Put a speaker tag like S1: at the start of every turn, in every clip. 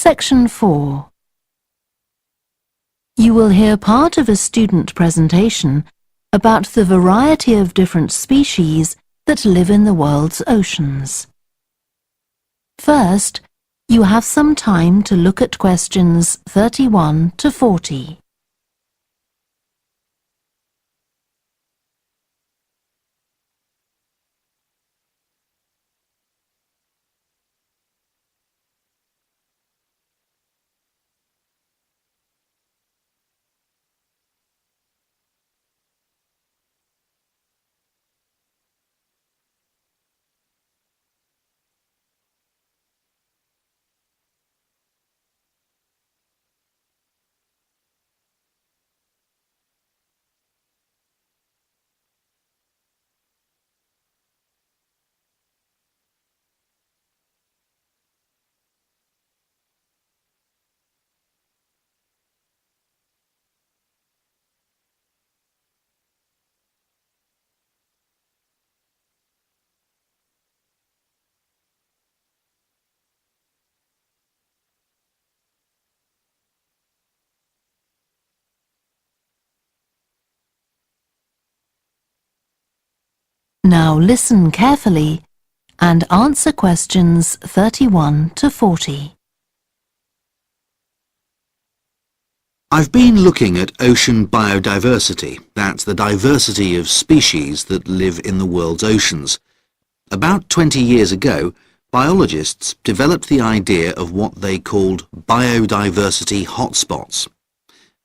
S1: Section 4. You will hear part of a student presentation about the variety of different species that live in the world's oceans. First, you have some time to look at questions 31 to 40. Now listen carefully and answer questions 31 to 40.
S2: I've been looking at ocean biodiversity. That's the diversity of species that live in the world's oceans. About 20 years ago, biologists developed the idea of what they called biodiversity hotspots.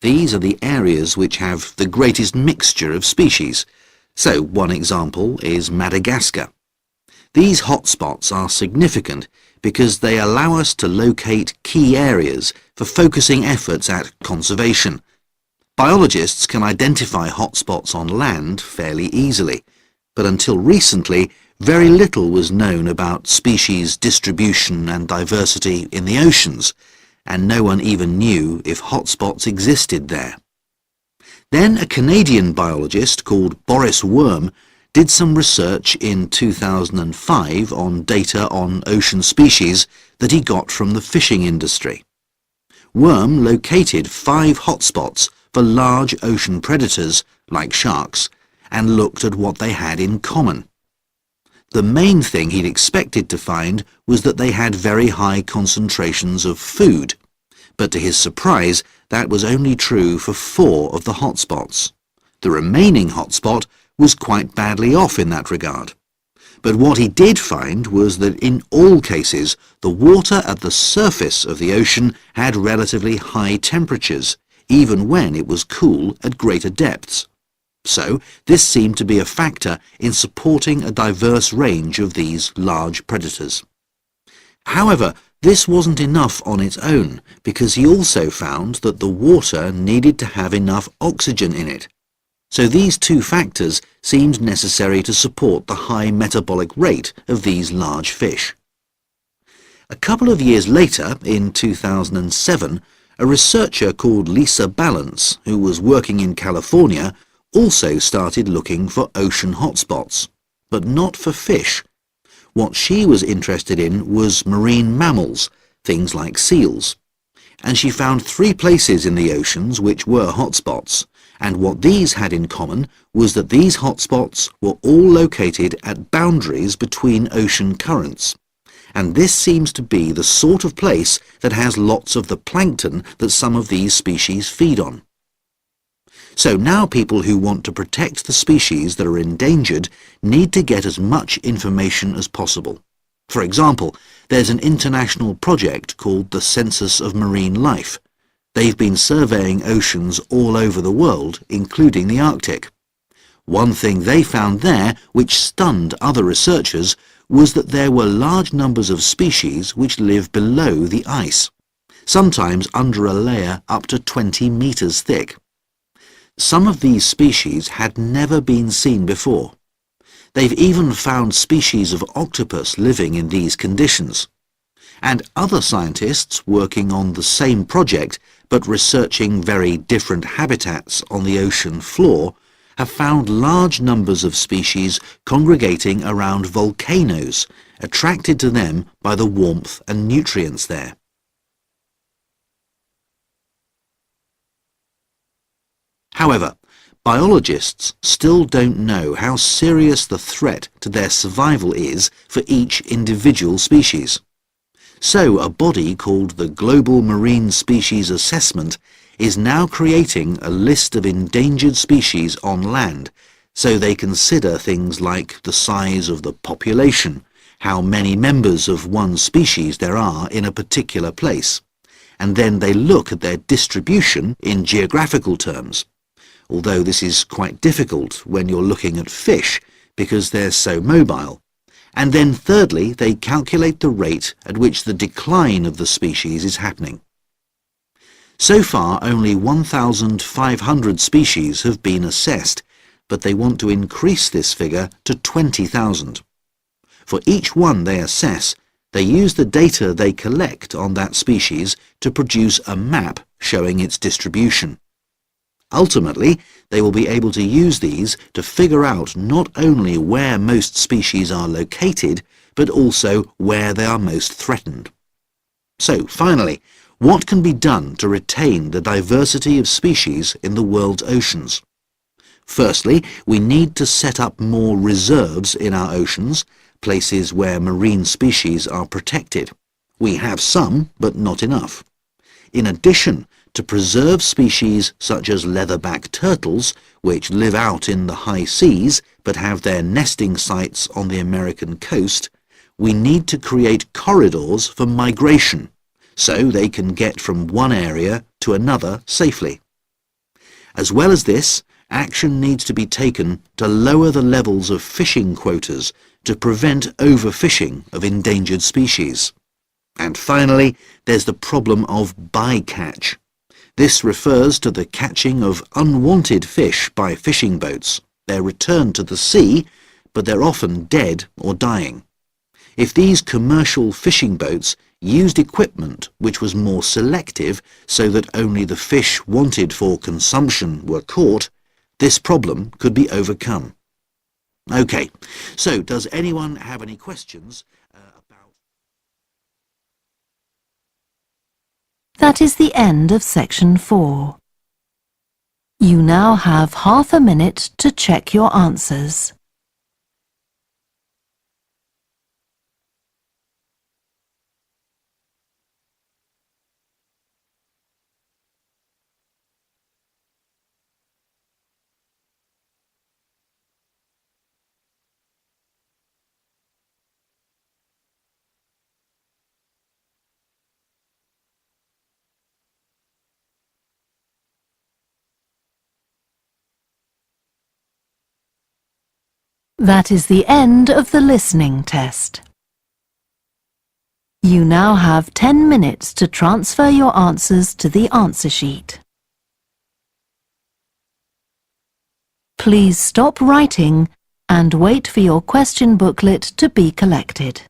S2: These are the areas which have the greatest mixture of species. So one example is Madagascar. These hotspots are significant because they allow us to locate key areas for focusing efforts at conservation. Biologists can identify hotspots on land fairly easily, but until recently, very little was known about species distribution and diversity in the oceans, and no one even knew if hotspots existed there. Then a Canadian biologist called Boris Worm did some research in 2005 on data on ocean species that he got from the fishing industry. Worm located 5 hotspots for large ocean predators like sharks and looked at what they had in common. The main thing he'd expected to find was that they had very high concentrations of food, but to his surprise that was only true for 4 of the hotspots. The remaining hotspot was quite badly off in that regard. But what he did find was that in all cases the water at the surface of the ocean had relatively high temperatures, even when it was cool at greater depths. So this seemed to be a factor in supporting a diverse range of these large predators. However, this wasn't enough on its own, because he also found that the water needed to have enough oxygen in it. So these 2 factors seemed necessary to support the high metabolic rate of these large fish. A couple of years later, in 2007, a researcher called Lisa Balance, who was working in California, also started looking for ocean hotspots, but not for fish. What she was interested in was marine mammals, things like seals. And she found 3 places in the oceans which were hotspots, and what these had in common was that these hotspots were all located at boundaries between ocean currents. And this seems to be the sort of place that has lots of the plankton that some of these species feed on. So now people who want to protect the species that are endangered need to get as much information as possible. For example, there's an international project called the Census of Marine Life. They've been surveying oceans all over the world, including the Arctic. One thing they found there, which stunned other researchers, was that there were large numbers of species which live below the ice, sometimes under a layer up to 20 meters thick. Some of these species had never been seen before. They've even found species of octopus living in these conditions. And other scientists working on the same project but researching very different habitats on the ocean floor have found large numbers of species congregating around volcanoes, attracted to them by the warmth and nutrients there. However, biologists still don't know how serious the threat to their survival is for each individual species. So a body called the Global Marine Species Assessment is now creating a list of endangered species on land, so they consider things like the size of the population, how many members of one species there are in a particular place, and then they look at their distribution in geographical terms, although this is quite difficult when you're looking at fish because they're so mobile. And then thirdly, they calculate the rate at which the decline of the species is happening. So far, only 1,500 species have been assessed, but they want to increase this figure to 20,000. For each one they assess, they use the data they collect on that species to produce a map showing its distribution. Ultimately, they will be able to use these to figure out not only where most species are located, but also where they are most threatened. So, finally, what can be done to retain the diversity of species in the world's oceans? Firstly, we need to set up more reserves in our oceans, places where marine species are protected. We have some, but not enough. In addition, to preserve species such as leatherback turtles, which live out in the high seas but have their nesting sites on the American coast, we need to create corridors for migration, so they can get from one area to another safely. As well as this, action needs to be taken to lower the levels of fishing quotas to prevent overfishing of endangered species. And finally, there's the problem of bycatch. This refers to the catching of unwanted fish by fishing boats. They're returned to the sea, but they're often dead or dying. If these commercial fishing boats used equipment which was more selective so that only the fish wanted for consumption were caught, this problem could be overcome. Okay, so does anyone have any questions about...
S1: That is the end of section 4. You now have half a minute to check your answers. That is the end of the listening test. You now have 10 minutes to transfer your answers to the answer sheet. Please stop writing and wait for your question booklet to be collected.